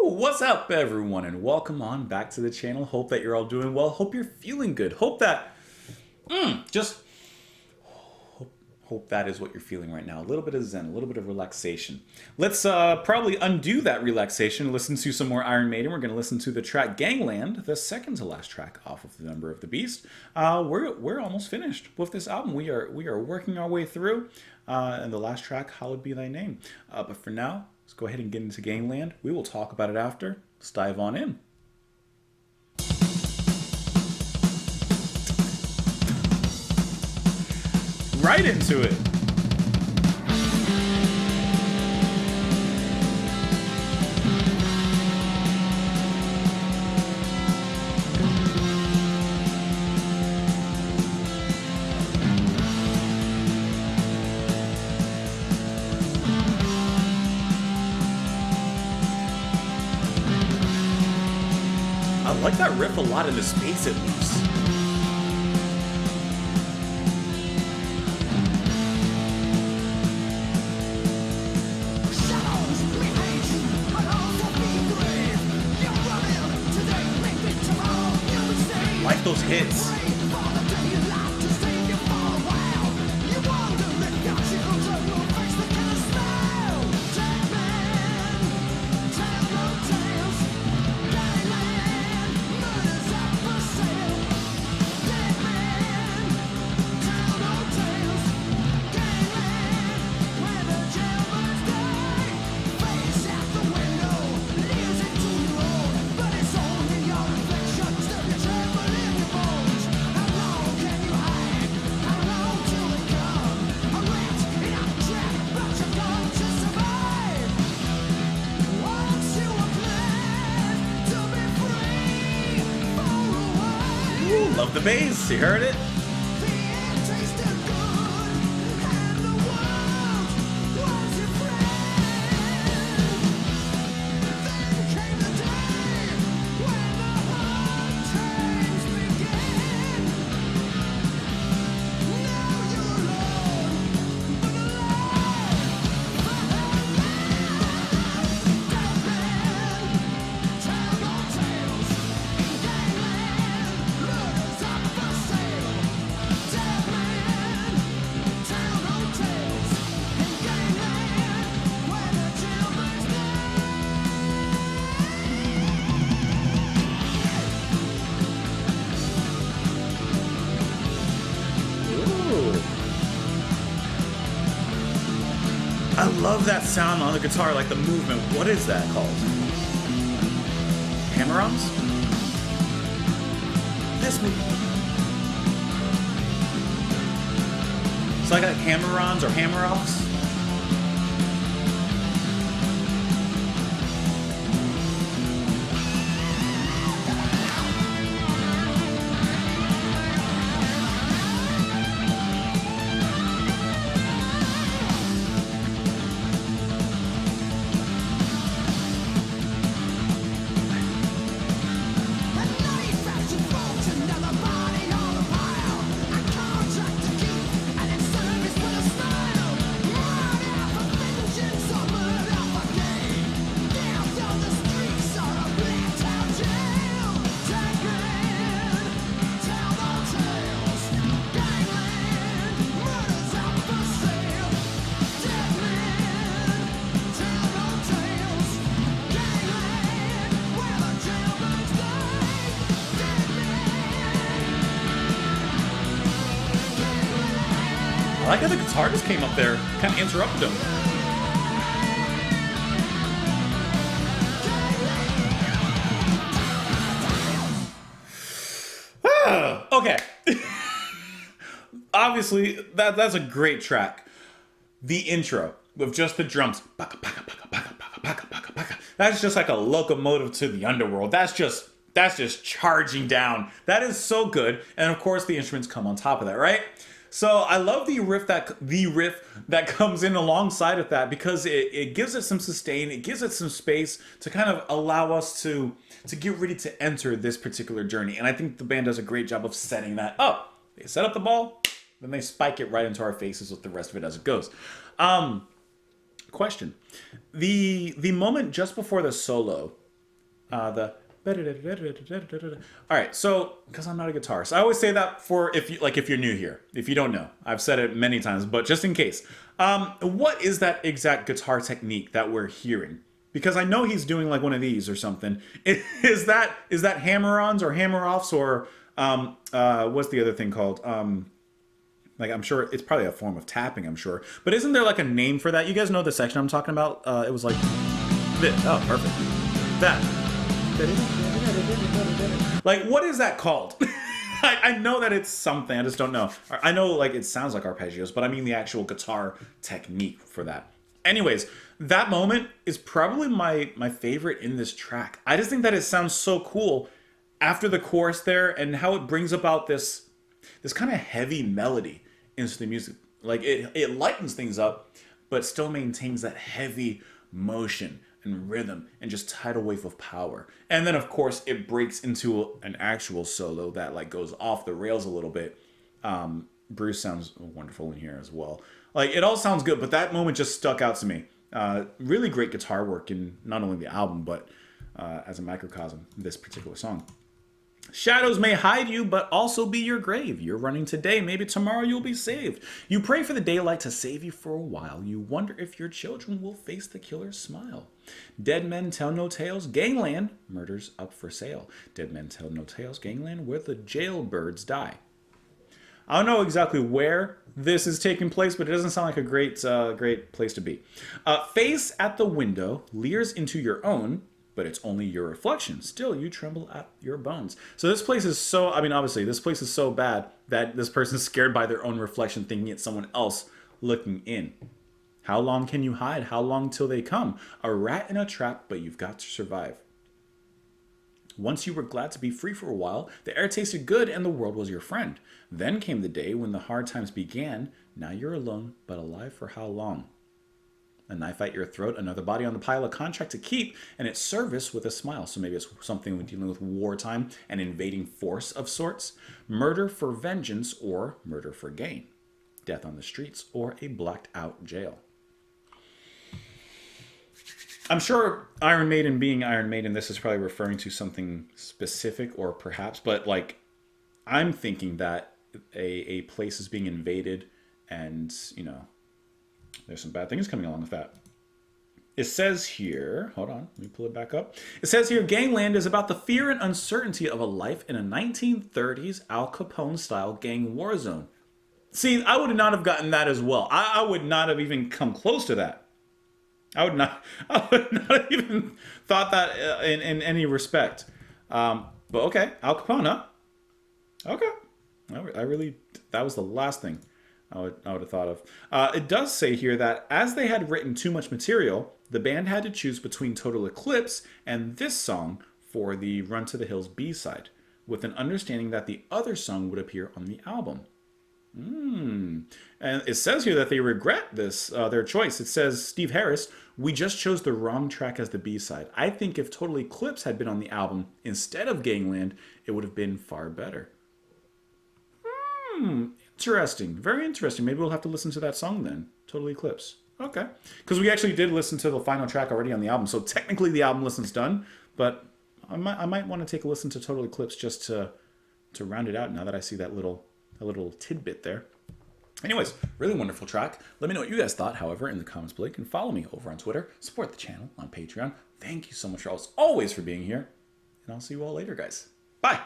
What's up, everyone, and welcome on back to the channel. Hope that you're all doing well. Hope you're feeling good. Hope that hope that is what you're feeling right now. A little bit of zen, a little bit of relaxation. Let's probably undo that relaxation, listen to some more Iron Maiden. We're going to listen to the track Gangland, the second to last track off of The Number of the Beast. We're almost finished with this album. We are working our way through, and the last track, Hallowed Be Thy Name. But for now, let's go ahead and get into Gangland. We will talk about it after. Let's dive on in. Right into it. I like that riff a lot in the space it leaves. Like those hits. Love the bass, you heard it? I love that sound on the guitar, like the movement. What is that called? Hammer-ons? This movie. It's like hammer-ons or hammer-offs. I like how the guitar just came up there, kind of interrupted him. Okay. Obviously, that's a great track. The intro with just the drums. That's just like a locomotive to the underworld. That's just charging down. That is so good. And of course the instruments come on top of that, right? So I love the riff that comes in alongside of that, because it gives it some sustain, it gives it some space to kind of allow us to get ready to enter this particular journey. And I think the band does a great job of setting that up. They set up the ball, Then they spike it right into our faces with the rest of it as it goes. Question: the moment just before the solo, the all right, so because I'm not a guitarist, I always say that for if you're new here, if you don't know, I've said it many times, but just in case, what is that exact guitar technique that we're hearing? Because I know he's doing like one of these or something. Is that hammer-ons or hammer-offs or what's the other thing called? Like I'm sure it's probably a form of tapping, I'm sure. But isn't there like a name for that? You guys know the section I'm talking about? It was like this. Oh, perfect. That. Like, what is that called? I know that it's something. I just don't know. I know like it sounds like arpeggios, but I mean the actual guitar technique for that. Anyways, that moment is probably my favorite in this track. I just think that it sounds so cool after the chorus there and how it brings about this kind of heavy melody into the music. Like it lightens things up, but still maintains that heavy motion and rhythm and just tidal wave of power. And then of course it breaks into an actual solo that like goes off the rails a little bit. Bruce sounds wonderful in here as well. Like it all sounds good, but that moment just stuck out to me. Really great guitar work in not only the album, but as a microcosm, this particular song. Shadows may hide you, but also be your grave. You're running today, maybe tomorrow you'll be saved. You pray for the daylight to save you for a while. You wonder if your children will face the killer's smile. Dead men tell no tales, gangland, murders up for sale. Dead men tell no tales, gangland, where the jailbirds die. I don't know exactly where this is taking place, but it doesn't sound like a great place to be. Face at the window leers into your own, but it's only your reflection. Still, you tremble at your bones. So this place is so, I mean, obviously, this place is so bad that this person's scared by their own reflection, thinking it's someone else looking in. How long can you hide? How long till they come? A rat in a trap, but you've got to survive. Once you were glad to be free for a while, the air tasted good and the world was your friend. Then came the day when the hard times began. Now you're alone, but alive for how long? A knife at your throat, another body on the pile, a contract to keep, and its service with a smile. So maybe it's something when dealing with wartime and invading force of sorts. Murder for vengeance or murder for gain. Death on the streets or a blacked out jail. I'm sure Iron Maiden being Iron Maiden, this is probably referring to something specific or perhaps, but like I'm thinking that a place is being invaded and, you know, there's some bad things coming along with that. It says here, hold on, let me pull it back up. It says here, Gangland is about the fear and uncertainty of a life in a 1930s Al Capone-style gang war zone. See, I would not have gotten that as well. I would not have even come close to that. I would not have even thought that in any respect. But okay, Al Capone, huh? Okay. That was the last thing I would have thought of. It does say here that as they had written too much material, the band had to choose between Total Eclipse and this song for the Run to the Hills B-side, with an understanding that the other song would appear on the album. And it says here that they regret this, their choice. It says, Steve Harris, we just chose the wrong track as the B-side. I think if Total Eclipse had been on the album instead of Gangland, it would have been far better. Interesting. Very interesting. Maybe we'll have to listen to that song then. Total Eclipse. Okay. Because we actually did listen to the final track already on the album. So technically the album listen's done. But I might want to take a listen to Total Eclipse just to round it out now that I see that little tidbit there. Anyways, really wonderful track. Let me know what you guys thought, however, in the comments below. You can follow me over on Twitter. Support the channel on Patreon. Thank you so much, always for being here. And I'll see you all later, guys. Bye.